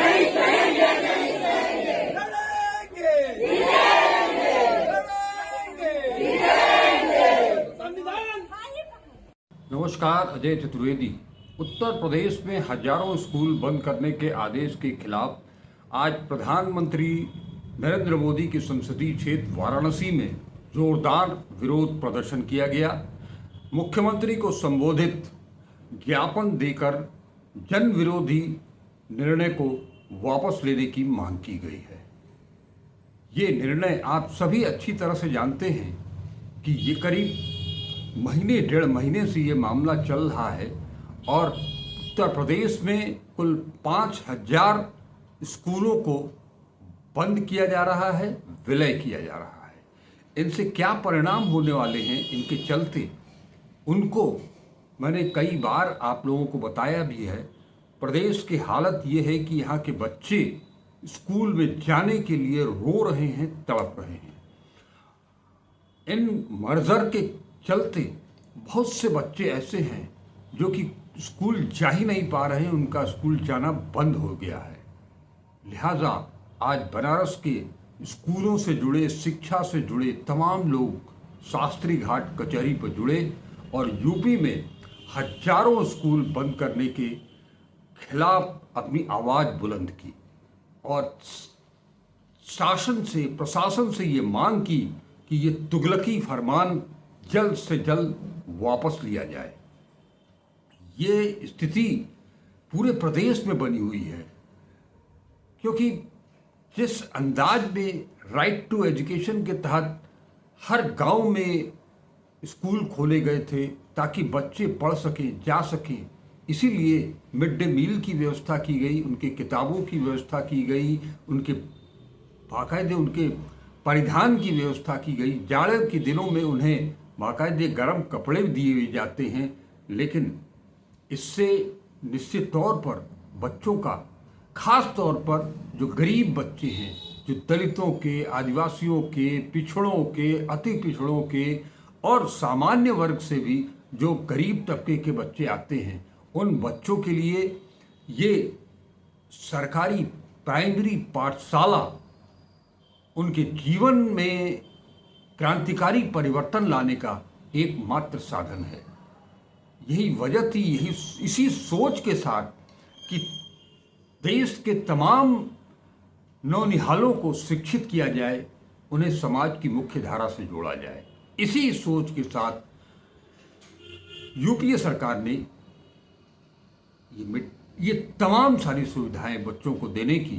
नहीं सहेंगे, नहीं सहेंगे, लड़ेंगे, लड़ेंगे, संविधान। नमस्कार, अजय चतुर्वेदी। उत्तर प्रदेश में हजारों स्कूल बंद करने के आदेश के खिलाफ आज प्रधानमंत्री नरेंद्र मोदी के संसदीय क्षेत्र वाराणसी में जोरदार विरोध प्रदर्शन किया गया। मुख्यमंत्री को संबोधित ज्ञापन देकर जन विरोधी निर्णय को वापस लेने की मांग की गई है। ये निर्णय आप सभी अच्छी तरह से जानते हैं कि ये करीब महीने डेढ़ महीने से ये मामला चल रहा है और उत्तर प्रदेश में कुल 5000 स्कूलों को बंद किया जा रहा है, विलय किया जा रहा है। इनसे क्या परिणाम होने वाले हैं इनके चलते, उनको मैंने कई बार आप लोगों को बताया भी है। प्रदेश की हालत ये है कि यहाँ के बच्चे स्कूल में जाने के लिए रो रहे हैं, तड़प रहे हैं। इन मर्जर के चलते बहुत से बच्चे ऐसे हैं जो कि स्कूल जा ही नहीं पा रहे हैं, उनका स्कूल जाना बंद हो गया है। लिहाजा आज बनारस के स्कूलों से जुड़े, शिक्षा से जुड़े तमाम लोग शास्त्री घाट कचहरी पर जुड़े और यूपी में हजारों स्कूल बंद करने के खिलाफ अपनी आवाज़ बुलंद की और शासन से, प्रशासन से ये मांग की कि ये तुगलकी फरमान जल्द से जल्द वापस लिया जाए। ये स्थिति पूरे प्रदेश में बनी हुई है क्योंकि जिस अंदाज में राइट टू एजुकेशन के तहत हर गांव में स्कूल खोले गए थे ताकि बच्चे पढ़ सकें, जा सकें, इसीलिए मिड डे मील की व्यवस्था की गई, उनके किताबों की व्यवस्था की गई, उनके बाकायदे उनके परिधान की व्यवस्था की गई। जाड़े के दिनों में उन्हें बाकायदे गर्म कपड़े दिए जाते हैं, लेकिन इससे निश्चित तौर पर बच्चों का, खास तौर पर जो गरीब बच्चे हैं, जो दलितों के, आदिवासियों के, पिछड़ों के, अति पिछड़ों के और सामान्य वर्ग से भी जो गरीब तबके के बच्चे आते हैं, उन बच्चों के लिए ये सरकारी प्राइमरी पाठशाला उनके जीवन में क्रांतिकारी परिवर्तन लाने का एकमात्र साधन है। यही वजह थी, इसी सोच के साथ कि देश के तमाम नौनिहालों को शिक्षित किया जाए, उन्हें समाज की मुख्य धारा से जोड़ा जाए। इसी सोच के साथ यूपीए सरकार ने ये तमाम सारी सुविधाएं बच्चों को देने की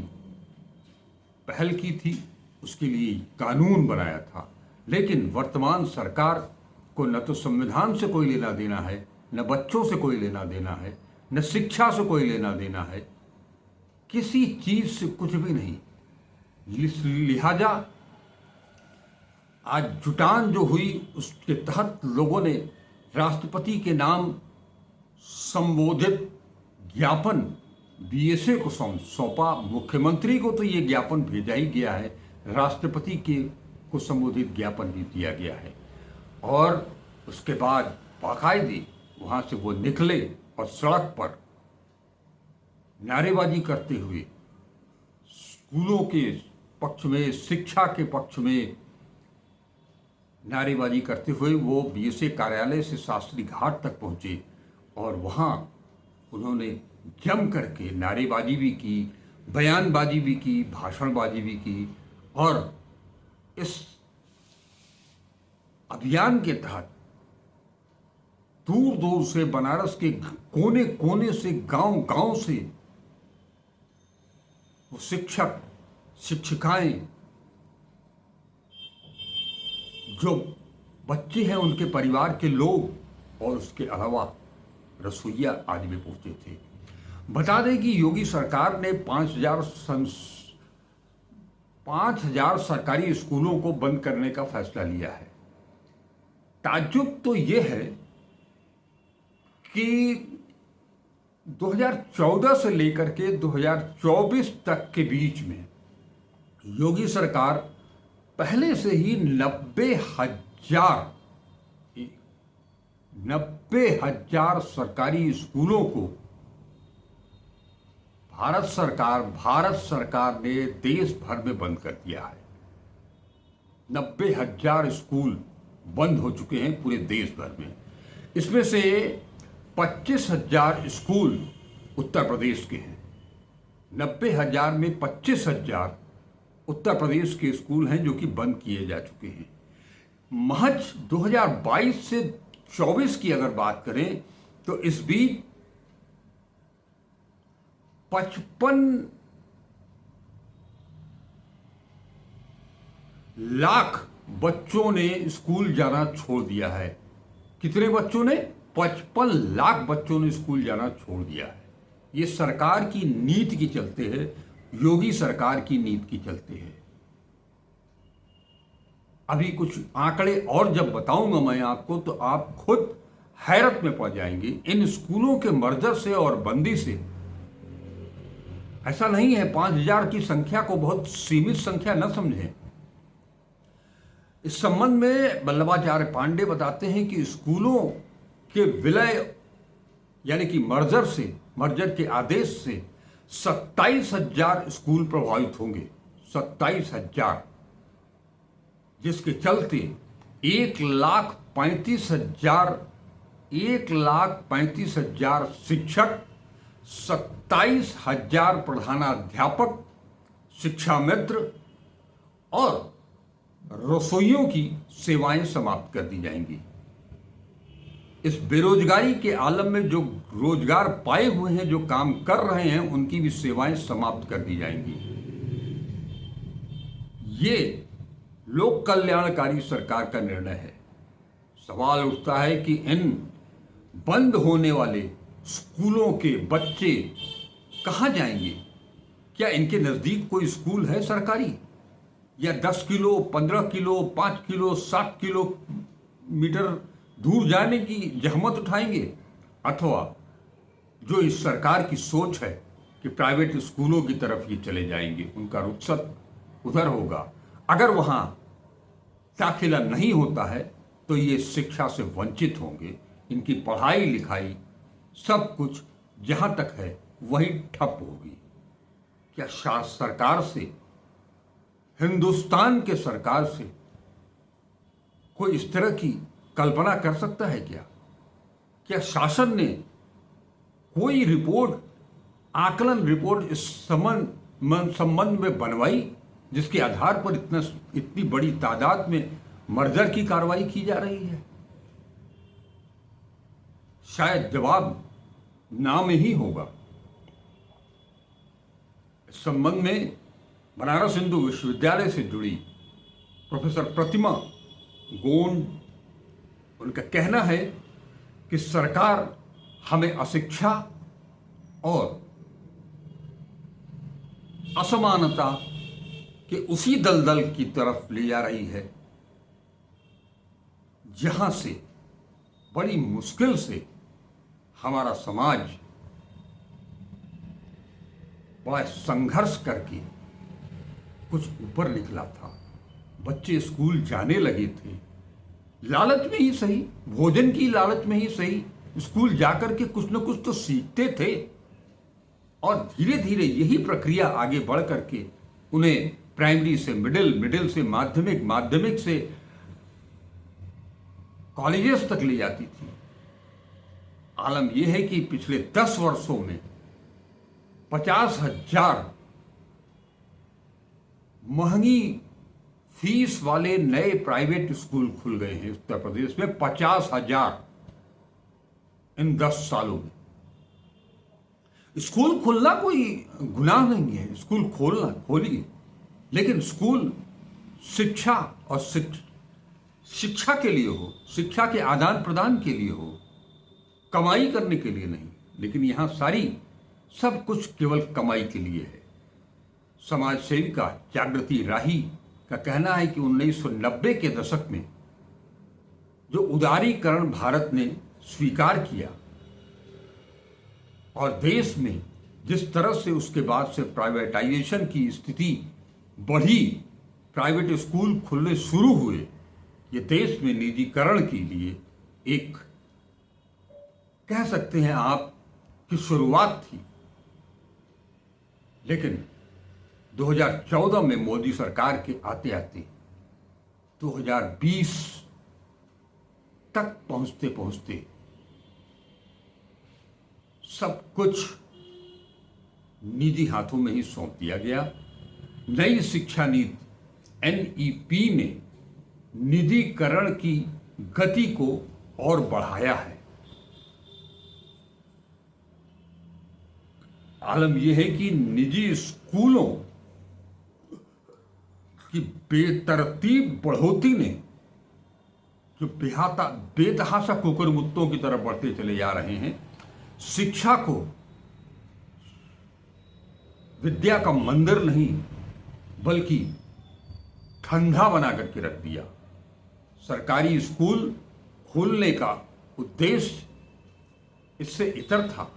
पहल की थी, उसके लिए कानून बनाया था। लेकिन वर्तमान सरकार को न तो संविधान से कोई लेना देना है, न बच्चों से कोई लेना देना है, न शिक्षा से कोई लेना देना है, किसी चीज से कुछ भी नहीं। लिहाजा आज जुटान जो हुई उसके तहत लोगों ने राष्ट्रपति के नाम संबोधित ज्ञापन बीएसए को सौंपा। मुख्यमंत्री को तो ये ज्ञापन भेजा ही गया है, राष्ट्रपति को संबोधित ज्ञापन भी दिया गया है और उसके बाद बाकायदे वहां से वो निकले और सड़क पर नारेबाजी करते हुए स्कूलों के पक्ष में, शिक्षा के पक्ष में नारेबाजी करते हुए वो बीएसए कार्यालय से शास्त्री घाट तक पहुंचे और वहां उन्होंने जम करके नारेबाजी भी की, बयानबाजी भी की, भाषणबाजी भी की और इस अभियान के तहत दूर दूर से, बनारस के कोने कोने से, गांव गांव से वो शिक्षक, शिक्षिकाएं, जो बच्चे हैं उनके परिवार के लोग और उसके अलावा रसोइया आदि में पहुंचे थे। बता दें कि योगी सरकार ने 5000 सरकारी स्कूलों को बंद करने का फैसला लिया है। ताज्जुब तो ये है कि 2014 से लेकर के 2024 तक के बीच में योगी सरकार पहले से ही 90,000 सरकारी स्कूलों को भारत सरकार ने देश भर में बंद कर दिया है। 90,000 स्कूल बंद हो चुके हैं पूरे देश भर में। इसमें से 25,000 स्कूल उत्तर प्रदेश के हैं। 90,000 में 25,000 उत्तर प्रदेश के स्कूल हैं जो कि बंद किए जा चुके हैं। महज 2022 से 24 की अगर बात करें तो इस बीच 55 लाख बच्चों ने स्कूल जाना छोड़ दिया है। कितने बच्चों ने? 55 लाख बच्चों ने स्कूल जाना छोड़ दिया है। ये सरकार की नीति के चलते है, योगी सरकार की नीति की चलते है। अभी कुछ आंकड़े और जब बताऊंगा मैं आपको तो आप खुद हैरत में पड़ जाएंगे। इन स्कूलों के मर्जर से और बंदी से ऐसा नहीं है, 5,000 की संख्या को बहुत सीमित संख्या न समझें। इस संबंध में वल्लभाचार्य पांडे बताते हैं कि स्कूलों के विलय यानी कि मर्जर के आदेश से 27,000 स्कूल प्रभावित होंगे। 27,000, जिसके चलते 1,35,000 शिक्षक, 27,000 प्रधानाध्यापक, शिक्षा मित्र और रसोइयों की सेवाएं समाप्त कर दी जाएंगी। इस बेरोजगारी के आलम में जो रोजगार पाए हुए हैं, जो काम कर रहे हैं, उनकी भी सेवाएं समाप्त कर दी जाएंगी। ये लोक कल्याणकारी सरकार का निर्णय है। सवाल उठता है कि इन बंद होने वाले स्कूलों के बच्चे कहाँ जाएंगे? क्या इनके नजदीक कोई स्कूल है सरकारी, या 10 किलो, 15 किलो, 5 किलो, 7 किलोमीटर दूर जाने की जहमत उठाएंगे? अथवा जो इस सरकार की सोच है कि प्राइवेट स्कूलों की तरफ ये चले जाएंगे, उनका रुखसत उधर होगा। अगर वहाँ दाखिला नहीं होता है तो ये शिक्षा से वंचित होंगे। इनकी पढ़ाई लिखाई सब कुछ जहाँ तक है वही ठप होगी। क्या सरकार से, हिंदुस्तान के सरकार से कोई इस तरह की कल्पना कर सकता है क्या? क्या शासन ने कोई रिपोर्ट, आकलन रिपोर्ट इस संबंध में बनवाई जिसके आधार पर इतनी बड़ी तादाद में मर्जर की कार्रवाई की जा रही है? शायद जवाब नाम ही होगा। इस संबंध में बनारस हिंदू विश्वविद्यालय से जुड़ी प्रोफेसर प्रतिमा गोंड, उनका कहना है कि सरकार हमें अशिक्षा और असमानता के उसी दलदल की तरफ ले जा रही है जहां से बड़ी मुश्किल से हमारा समाज बड़ा संघर्ष करके कुछ ऊपर निकला था। बच्चे स्कूल जाने लगे थे, लालच में ही सही, भोजन की लालच में ही सही, स्कूल जाकर के कुछ न कुछ तो सीखते थे। और धीरे धीरे यही प्रक्रिया आगे बढ़ करके उन्हें प्राइमरी से मिडिल, मिडिल से माध्यमिक, माध्यमिक से कॉलेजेस तक ले जाती थी। आलम यह है कि पिछले 10 वर्षों में 50,000 महंगी फीस वाले नए प्राइवेट स्कूल खुल गए हैं उत्तर प्रदेश में। 50,000 इन 10 सालों में। स्कूल खोलना कोई गुनाह नहीं है, स्कूल खोलना खोलिए, लेकिन स्कूल शिक्षा और शिक्षा के लिए हो, शिक्षा के आदान प्रदान के लिए हो, कमाई करने के लिए नहीं। लेकिन यहां सब कुछ केवल कमाई के लिए है। समाज सेविका जागृति राही का कहना है कि 1990 के दशक में जो उदारीकरण भारत ने स्वीकार किया और देश में जिस तरह से उसके बाद से प्राइवेटाइजेशन की स्थिति बढ़ी, प्राइवेट स्कूल खुलने शुरू हुए, ये देश में निजीकरण के लिए एक, कह सकते हैं आप, की शुरुआत थी। लेकिन 2014 में मोदी सरकार के आते आते 2020 तक पहुंचते पहुंचते सब कुछ निजी हाथों में ही सौंप दिया गया। नई शिक्षा नीति एनईपी ने निजीकरण की गति को और बढ़ाया है। आलम यह है कि निजी स्कूलों की बेतरतीब बढ़ोतरी ने जो बेतहाशा कुकुर मुत्तों की तरफ बढ़ते चले जा रहे हैं, शिक्षा को विद्या का मंदिर नहीं बल्कि ठंडा बना करके रख दिया। सरकारी स्कूल खोलने का उद्देश्य इससे इतर था।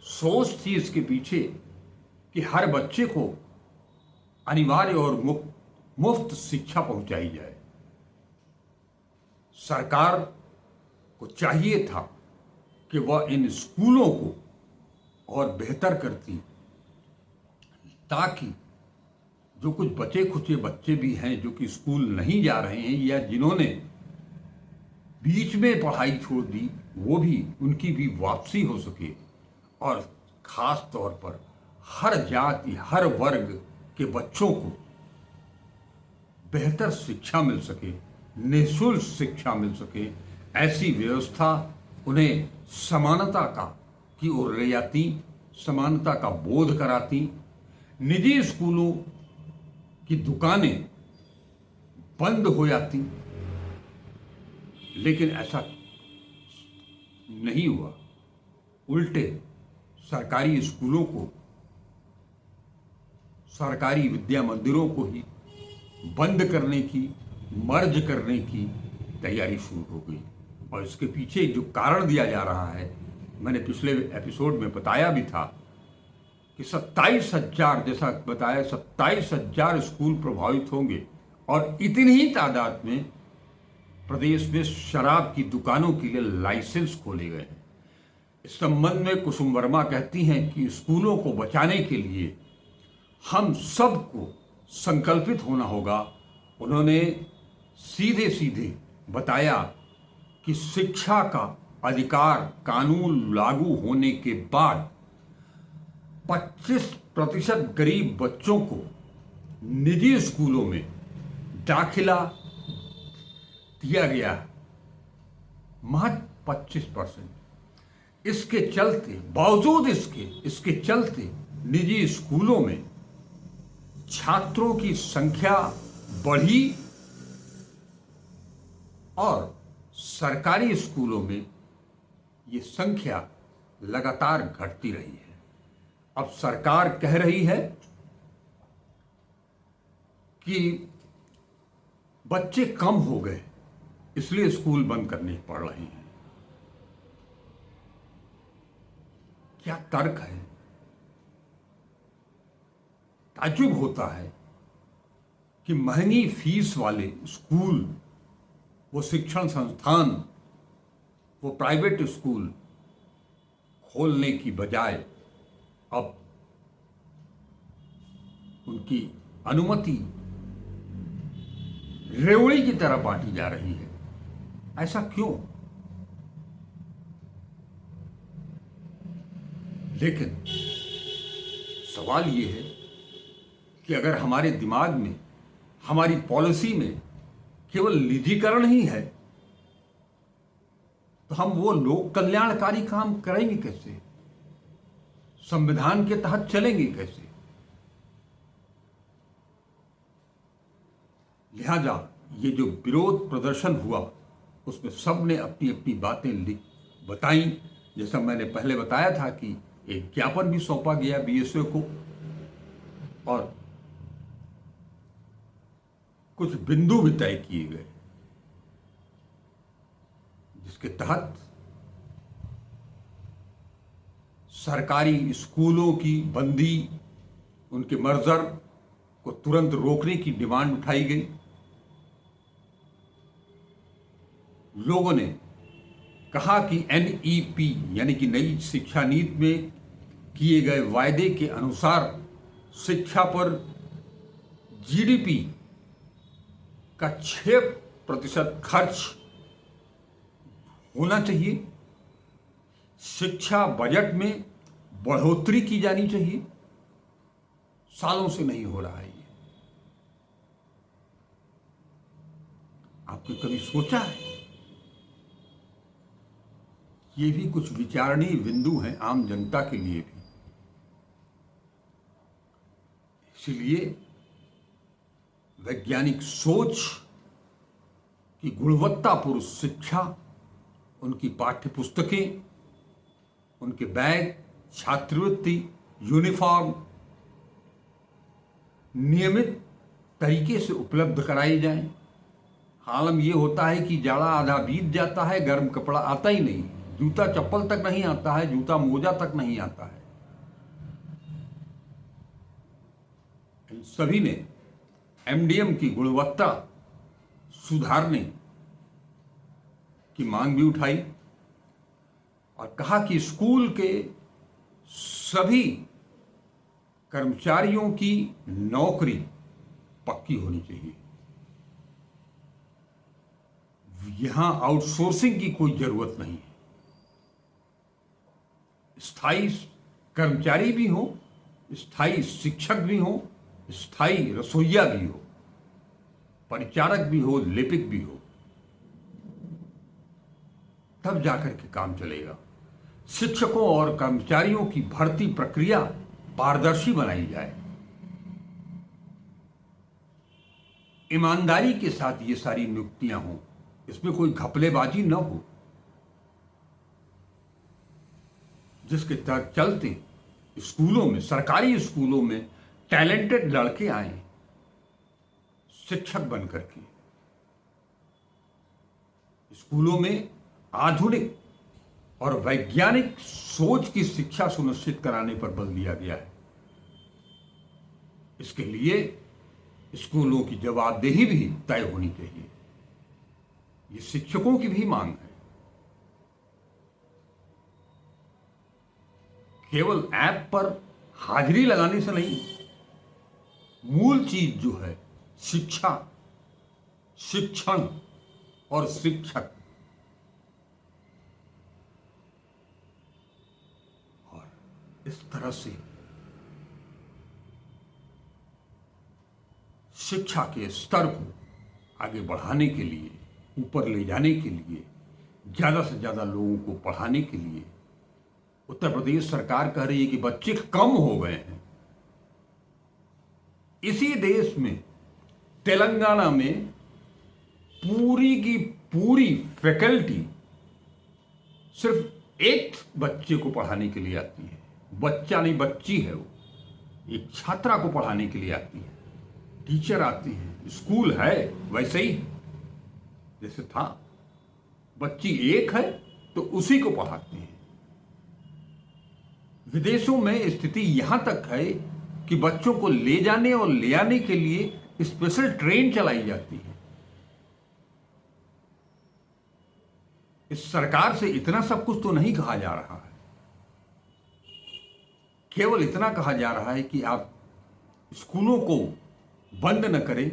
सोच थी इसके पीछे कि हर बच्चे को अनिवार्य और मुफ्त शिक्षा पहुंचाई जाए। सरकार को चाहिए था कि वह इन स्कूलों को और बेहतर करती, ताकि जो कुछ बचे खुचे बच्चे भी हैं जो कि स्कूल नहीं जा रहे हैं या जिन्होंने बीच में पढ़ाई छोड़ दी, वो भी उनकी भी वापसी हो सके और खास तौर पर हर जाति हर वर्ग के बच्चों को बेहतर शिक्षा मिल सके, निःशुल्क शिक्षा मिल सके। ऐसी व्यवस्था उन्हें समानता की ओर ले जाती, समानता का बोध कराती। निजी स्कूलों की दुकानें बंद हो जाती, लेकिन ऐसा नहीं हुआ। उल्टे सरकारी स्कूलों को, सरकारी विद्या मंदिरों को ही बंद करने की, मर्ज करने की तैयारी शुरू हो गई। और इसके पीछे जो कारण दिया जा रहा है, मैंने पिछले एपिसोड में बताया भी था कि 27,000, जैसा बताया 27,000 स्कूल प्रभावित होंगे और इतनी ही तादाद में प्रदेश में शराब की दुकानों के लिए लाइसेंस खोले गए हैं। इस संबंध में कुसुम वर्मा कहती हैं कि स्कूलों को बचाने के लिए हम सबको संकल्पित होना होगा। उन्होंने सीधे सीधे बताया कि शिक्षा का अधिकार कानून लागू होने के बाद 25% गरीब बच्चों को निजी स्कूलों में दाखिला दिया गया, महज 25%। इसके चलते, बावजूद इसके चलते निजी स्कूलों में छात्रों की संख्या बढ़ी और सरकारी स्कूलों में ये संख्या लगातार घटती रही है। अब सरकार कह रही है कि बच्चे कम हो गए इसलिए स्कूल बंद करने पड़ रहे हैं। क्या तर्क है? ताज्जुब होता है कि महंगी फीस वाले स्कूल, वो शिक्षण संस्थान, वो प्राइवेट स्कूल खोलने की बजाय अब उनकी अनुमति रेवड़ी की तरह बांटी जा रही है। ऐसा क्यों? लेकिन सवाल यह है कि अगर हमारे दिमाग में, हमारी पॉलिसी में केवल निजीकरण ही है, तो हम वो लोक कल्याणकारी काम करेंगे कैसे? संविधान के तहत चलेंगे कैसे? लिहाजा ये जो विरोध प्रदर्शन हुआ, उसमें सब ने अपनी अपनी बातें बताई। जैसा मैंने पहले बताया था कि एक ज्ञापन भी सौंपा गया बीएसओ को और कुछ बिंदु भी तय किए गए, जिसके तहत सरकारी स्कूलों की बंदी, उनके मर्जर को तुरंत रोकने की डिमांड उठाई गई। लोगों ने कहा कि एनईपी यानी कि नई शिक्षा नीति में किए गए वायदे के अनुसार शिक्षा पर जीडीपी का 6% खर्च होना चाहिए। शिक्षा बजट में बढ़ोतरी की जानी चाहिए। सालों से नहीं हो रहा है ये। आपने कभी सोचा है? ये भी कुछ विचारणीय बिंदु हैं आम जनता के लिए भी। इसलिए वैज्ञानिक सोच की गुणवत्तापूर्ण शिक्षा, उनकी पाठ्य पुस्तकें, उनके बैग, छात्रवृत्ति, यूनिफॉर्म नियमित तरीके से उपलब्ध कराई जाएं। हालम ये होता है कि जाड़ा आधा बीत जाता है, गर्म कपड़ा आता ही नहीं, जूता चप्पल तक नहीं आता है, जूता मोजा तक नहीं आता है। इन सभी ने एमडीएम की गुणवत्ता सुधारने की मांग भी उठाई और कहा कि स्कूल के सभी कर्मचारियों की नौकरी पक्की होनी चाहिए। यहां आउटसोर्सिंग की कोई जरूरत नहीं है। स्थायी कर्मचारी भी हो, स्थायी शिक्षक भी हो, स्थायी रसोइया भी हो, परिचारक भी हो, लिपिक भी हो, तब जाकर के काम चलेगा। शिक्षकों और कर्मचारियों की भर्ती प्रक्रिया पारदर्शी बनाई जाए। ईमानदारी के साथ ये सारी नियुक्तियां हों, इसमें कोई घपलेबाजी न हो, जिसके चलते स्कूलों में, सरकारी स्कूलों में टैलेंटेड लड़के आए शिक्षक बनकर के। स्कूलों में आधुनिक और वैज्ञानिक सोच की शिक्षा सुनिश्चित कराने पर बल दिया गया है। इसके लिए स्कूलों की जवाबदेही भी तय होनी चाहिए। ये शिक्षकों की भी मांग है। केवल ऐप पर हाजिरी लगाने से नहीं, मूल चीज जो है शिक्षा, शिक्षण और शिक्षक, और इस तरह से शिक्षा के स्तर को आगे बढ़ाने के लिए, ऊपर ले जाने के लिए, ज्यादा से ज्यादा लोगों को पढ़ाने के लिए उत्तर प्रदेश सरकार कह रही है कि बच्चे कम हो गए हैं। इसी देश में तेलंगाना में पूरी की पूरी फैकल्टी सिर्फ एक बच्चे को पढ़ाने के लिए आती है। बच्चा नहीं, बच्ची है वो, एक छात्रा को पढ़ाने के लिए आती है। टीचर आती है, स्कूल है वैसे ही जैसे था, बच्ची एक है तो उसी को पढ़ाते हैं। विदेशों में स्थिति यहां तक है कि बच्चों को ले जाने और ले आने के लिए स्पेशल ट्रेन चलाई जाती है। इस सरकार से इतना सब कुछ तो नहीं कहा जा रहा है, केवल इतना कहा जा रहा है कि आप स्कूलों को बंद न करें,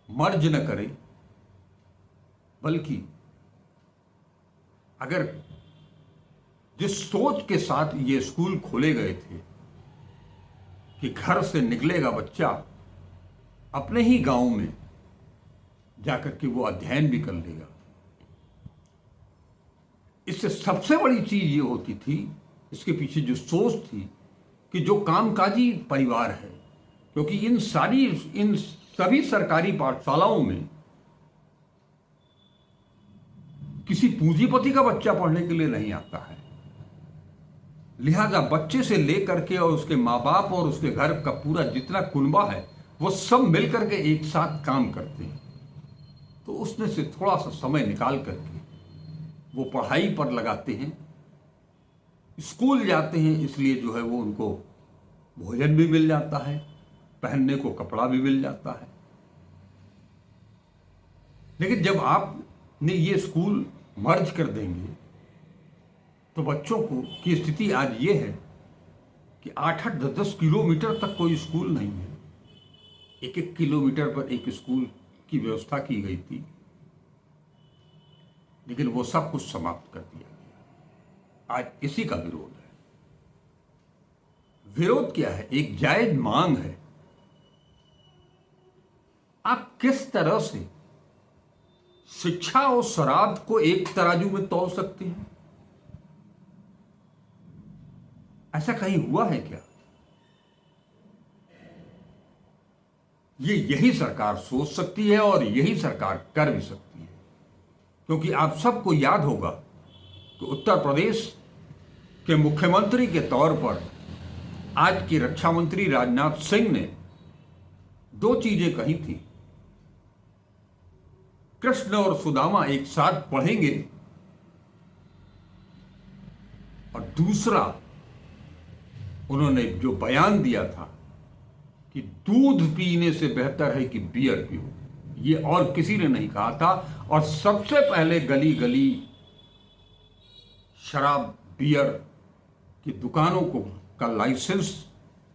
मर्ज न करें, बल्कि अगर जिस सोच के साथ ये स्कूल खोले गए थे कि घर से निकलेगा बच्चा, अपने ही गांव में जाकर के वो अध्ययन भी कर लेगा, इससे सबसे बड़ी चीज ये होती थी, इसके पीछे जो सोच थी कि जो कामकाजी परिवार है, क्योंकि इन सभी सरकारी पाठशालाओं में किसी पूंजीपति का बच्चा पढ़ने के लिए नहीं आता है। लिहाजा बच्चे से लेकर के और उसके माँ बाप और उसके घर का पूरा जितना कुनबा है वो सब मिलकर के एक साथ काम करते हैं। तो उसमें से थोड़ा सा समय निकाल करके वो पढ़ाई पर लगाते हैं, स्कूल जाते हैं, इसलिए जो है वो उनको भोजन भी मिल जाता है, पहनने को कपड़ा भी मिल जाता है। लेकिन जब आपने ये स्कूल मर्ज कर देंगे तो बच्चों को की स्थिति आज ये है कि 8-8, 10-10 किलोमीटर तक कोई स्कूल नहीं है। 1-1 किलोमीटर पर एक स्कूल की व्यवस्था की गई थी, लेकिन वो सब कुछ समाप्त कर दिया गया। आज इसी का विरोध है। विरोध क्या है? एक जायज मांग है। आप किस तरह से शिक्षा और शराब को एक तराजू में तौल सकते हैं? ऐसा कहीं हुआ है क्या? यही सरकार सोच सकती है और यही सरकार कर भी सकती है, क्योंकि आप सबको याद होगा कि उत्तर प्रदेश के मुख्यमंत्री के तौर पर आज की रक्षा मंत्री राजनाथ सिंह ने 2 चीजें कही थी। कृष्ण और सुदामा एक साथ पढ़ेंगे, और दूसरा उन्होंने जो बयान दिया था कि दूध पीने से बेहतर है कि बियर पियो, ये और किसी ने नहीं कहा था। और सबसे पहले गली गली शराब बियर की दुकानों का लाइसेंस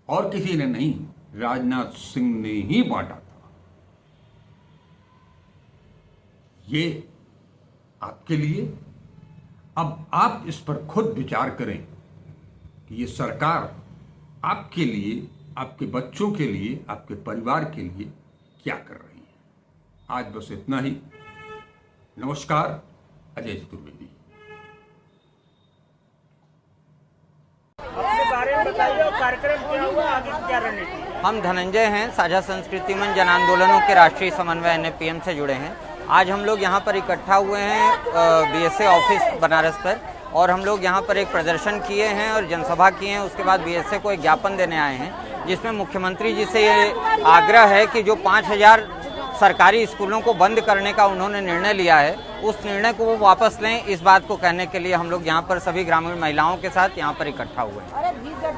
और किसी ने नहीं, राजनाथ सिंह ने ही बांटा था। ये आपके लिए, अब आप इस पर खुद विचार करें कि ये सरकार आपके लिए, आपके बच्चों के लिए, आपके परिवार के लिए क्या कर रही है। आज बस इतना ही। नमस्कार, अजय चतुर्वेदी। अपने बारे में बताइए और कार्यक्रम क्या हुआ, आगे क्या रणनीति? हम धनंजय हैं, साझा संस्कृति मंच जन आंदोलनों के राष्ट्रीय समन्वय NAPM से जुड़े हैं। आज हम लोग यहाँ पर इकट्ठा हुए हैं BSA ऑफिस बनारस पर, और हम लोग यहाँ पर एक प्रदर्शन किए हैं और जनसभा किए हैं। उसके बाद BSA को एक ज्ञापन देने आए हैं, जिसमें मुख्यमंत्री जी से ये आग्रह है कि जो 5000 सरकारी स्कूलों को बंद करने का उन्होंने निर्णय लिया है, उस निर्णय को वो वापस लें। इस बात को कहने के लिए हम लोग यहाँ पर सभी ग्रामीण महिलाओं के साथ यहाँ पर इकट्ठा हुए हैं।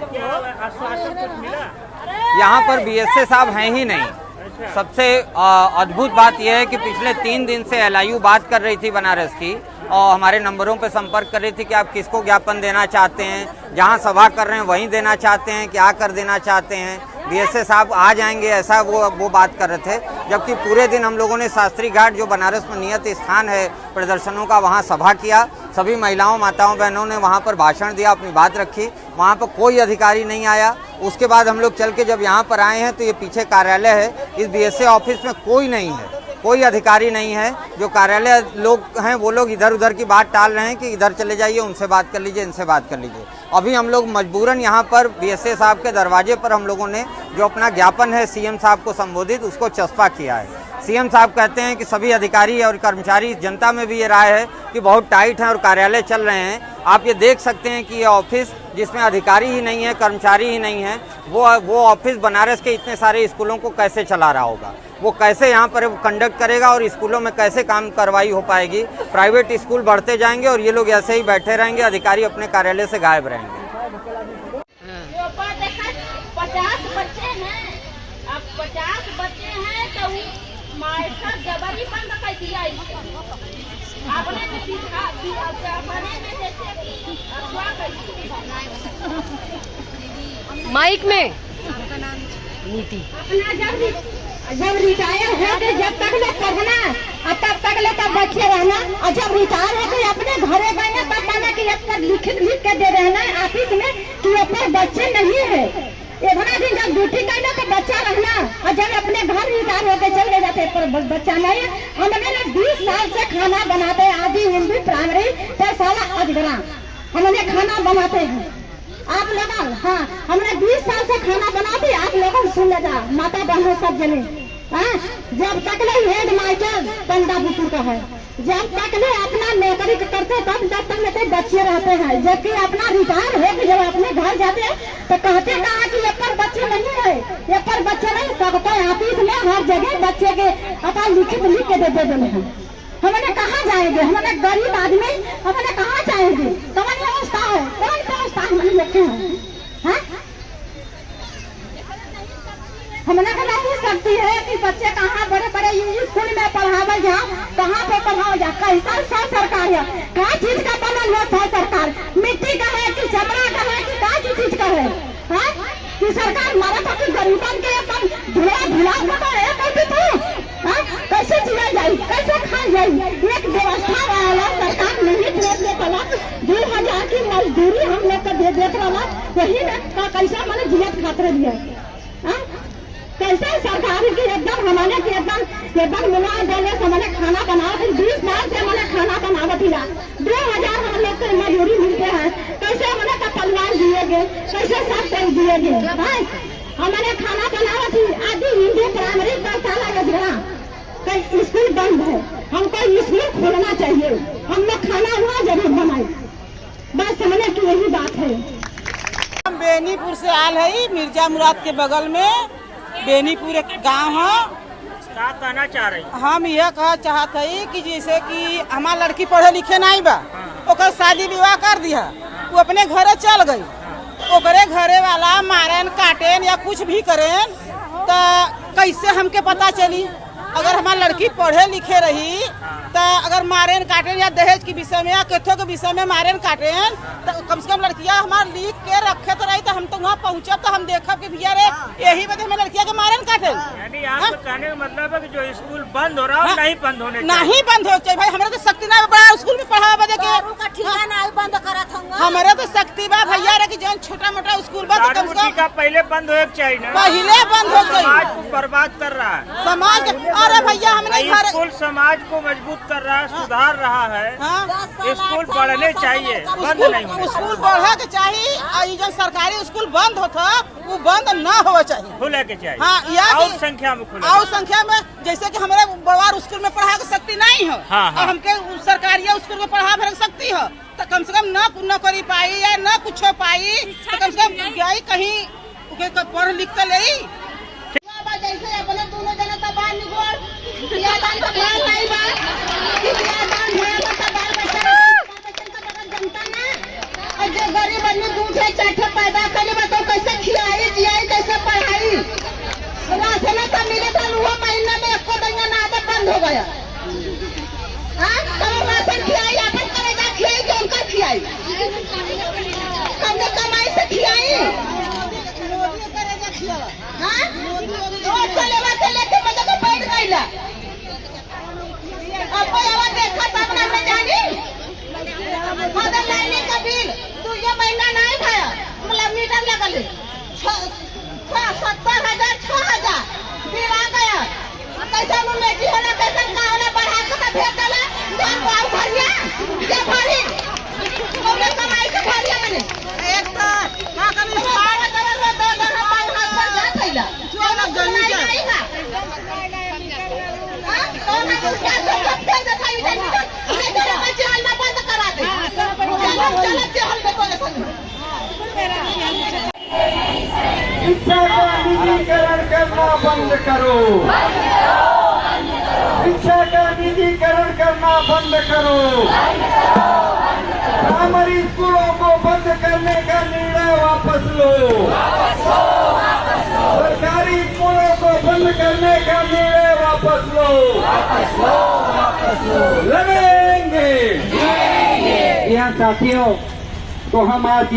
क्या आश्वासन कुछ मिला? यहाँ पर BSA साहब हैं ही नहीं। सबसे अद्भुत बात यह है कि पिछले 3 दिन से LIU बात कर रही थी बनारस की, और हमारे नंबरों पे संपर्क कर रही थी कि आप किसको ज्ञापन देना चाहते हैं, जहां सभा कर रहे हैं वहीं देना चाहते हैं, क्या कर देना चाहते हैं। BSA साहब आ जाएंगे ऐसा वो बात कर रहे थे, जबकि पूरे दिन हम लोगों ने शास्त्री घाट, जो बनारस में नियत स्थान है प्रदर्शनों का, वहाँ सभा किया। सभी महिलाओं, माताओं, बहनों ने वहाँ पर भाषण दिया, अपनी बात रखी। वहाँ पर कोई अधिकारी नहीं आया। उसके बाद हम लोग चल के जब यहाँ पर आए हैं तो ये पीछे कार्यालय है, इस BSA ऑफिस में कोई नहीं है, कोई अधिकारी नहीं है। जो कार्यालय लोग हैं वो लोग इधर उधर की बात टाल रहे हैं कि इधर चले जाइए, उनसे बात कर लीजिए, इनसे बात कर लीजिए। अभी हम लोग मजबूरन यहाँ पर BSA साहब के दरवाजे पर हम लोगों ने जो अपना ज्ञापन है CM साहब को संबोधित, उसको चस्पा किया है। CM साहब कहते हैं कि सभी अधिकारी और कर्मचारी, जनता में भी ये राय है कि बहुत टाइट हैं और कार्यालय चल रहे हैं। आप ये देख सकते हैं कि ये ऑफिस जिसमें अधिकारी ही नहीं है, कर्मचारी ही नहीं है, वो ऑफिस बनारस के इतने सारे स्कूलों को कैसे चला रहा होगा, वो कैसे यहाँ पर कंडक्ट करेगा और स्कूलों में कैसे काम कार्रवाई हो पाएगी। प्राइवेट स्कूल बढ़ते जाएंगे और ये लोग ऐसे ही बैठे रहेंगे, अधिकारी अपने कार्यालय से गायब रहेंगे। 50 बच्चे हैं, अब 50 बच्चे हैं तो मास्टर जबरी बंद कर दिया। आपने भी दिखा दिया, अपने में जैसे अफवाह माइक में नीति अपना जब रिटायर है तो जब तक ले पढ़ना और तब तक ले तब बच्चे रहना, और जब रिटायर है तो अपने घरे गए तब माना कि अब तक लिख के दे रहना ऑफिस में कि ऊपर बच्चे नहीं है। इतना दिन जब ड्यूटी करना तो बच्चा रहना, और जब अपने घर रिटायर होकर चले जाते पर बच्चा नहीं। हमने 20 साल से खाना बनाते, आदि हिंदी प्राइमरी पैसाला अजगरा हमने खाना बनाते हैं। आप लोग, हाँ, हमने 20 साल से खाना बनाते, आप लोगों सुन लेगा, माता बहनों सब जने। हाँ, जब तक ले हेड मास्टर पंडा बुतू का है, जब तक ले अपना नौकरी करते तब जब तक लेते बच्चे रहते हैं, जबकि अपना रिटायर हो के जब अपने घर जाते हैं तो कहते कहा कि ये पर बच्चे नहीं है, ये पर बच्चे नहीं, सबको ऑफिस में हर जगह बच्चे के अपना लिख के दे देते हैं। हमने कहाँ जाएंगे, हमारे गरीब आदमी हमने कहाँ जाएंगे, कौन व्यवस्था है, कौन व्यवस्था हमने लिखे हैं। हमने कहा नहीं सकती है कि बच्चे कहाँ बड़े बड़े स्कूल में पढ़ावे जाओ, कहाँ पे पढ़ाओ जाओ, कैसा सौ सरकार है, क्या चीज का बनल हुआ सौ सरकार, मिट्टी का है कि चमड़ा का है कि क्या चीज का है। हाँ? कि सरकार मारा था कि गरीबन के एकदम धुला कहती तू हाँ? कैसे जिया जाए, कैसे खा जाए? एक व्यवस्था वाला सरकार नहीं दे दे पाला। 2000 की मजदूरी हम लोग को दे देत वाला वही ना कैसा मैंने जियत खातर दिया हाँ? कैसे सरकार की एकदम हमारे की एकदम मिला देने से मैंने खाना बनाओ। 20 साल से मैंने खाना बनावत हिला 2000 हम लोग को मजदूरी मिलते हैं। कैसे मैंने का परिवार जिएगे, कैसे सब कोई जिएगे? हमारे खाना बनावत ही आदि हिंदी प्राइमरी पाठशाला योजना कई स्कूल बंद है, हमको स्कूल खोलना चाहिए। हम लोग खाना वहाँ जरूर बनाए, बस समझने की यही बात है। हम बेनीपुर से आल है, मिर्जा मुराद के बगल में बेनीपुर एक गांव है। क्या कहना चाह रही? हम यह कह चाहते है कि जैसे कि हमार लड़की पढ़े लिखे नहीं बा, ओकर शादी विवाह कर दिया, वो अपने घरे चल गई, ओकरे घरे वाला मारेन काटेन या कुछ भी करेन तो कैसे हमके पता चली? अगर हमार लड़की पढ़े लिखे रही तो अगर मारेन काटेन या दहेज के विषय में या केथो के विषय में मारेन काटेन तो कम से कम लड़कियां हमार लिख के रखे तो रही तो हम तो वहाँ पहुँचब तो हम देखब कि भैया रे यही वजह में लड़कियां के मारेन काटेन। यानी आपके कहने का मतलब है कि जो स्कूल बंद हो रहा है नहीं बंद होने नहीं बंद हो चाहिए भाई। हमारे तो शक्ति ना बड़ा स्कूल में पढ़ा बजे के हमारे तो शक्ति बा भैया रे कि जो छोटा मोटा स्कूल बा तो कम से कम पहले बंद हो चाहिए ना, पहले बंद हो गई। समाज को बर्बाद कर रहा है समाज। अरे भैया हमने घर स्कूल समाज को मजबूत कर रहा है, सुधार रहा है। स्कूल बढ़ने चाहिए, बंद नहीं होने। स्कूल बढ़े के चाहिए और ये जो सरकारी स्कूल बंद होता वो बंद न होना चाहिए, खुले के चाहिए। हाँ, या और संख्या में खुले, और संख्या में जैसे कि हमारे बड़वार स्कूल में पढ़ा के सकती नहीं हो और हमके सरकारी स्कूल में पढ़ा भर सकती हो तो कम से कम न नौकरी पाई या न कुछ पाई तो कम से कम गई कहीं पढ़ लिख तो ले। जैसे अपने दोनों जना तो बाहर निकल बिया दान का ख्याल नहीं बा कि बिया दान होया तो बाल बच्चन का जनता ना और जो गरीब आदमी दूध है चाटे पैदा करे बा तो कैसे खिलाई जियाई कैसे पढ़ाई? राशन का मिले था वो महीना में एको दिन ना आदत बंद हो गया। हां तो राशन खिलाई अपन करेगा खिलाई जो उनका खिलाई हमने कमाई से खिलाई। हाँ रोड चलेवा से लेके मजे को बैठ गईला अब कोई आवाज देखा तब ना मैं जानी मदर लाइने का बिल 2 महीना नहीं भया मतलब मीटर लगल 70,000 6,000 बिल आ गया। कैसा बेटी होला कैसा का होला बढ़ा के भेज दला जान गाँव भरिया के भरी और कमाई से भरिया मैंने एक तो का कमी सारा दवा दो पाँच हाथ पर जा थैला जो ना जल्दी जा हां तो ना क्या सब फेल दे खाई दे ये तेरे बच्चे हाल में बंद करा दे चल चल में कोले संग शिक्षा का निजीकरण करना बंद करो, शिक्षा का निजीकरण करना बंद करो, प्राइमरी स्कूलों को बंद करने का निर्णय वापस लो, सरकारी स्कूलों को बंद करने का निर्णय वापस लो, लड़ेंगे। यहाँ साथियों तो हम आज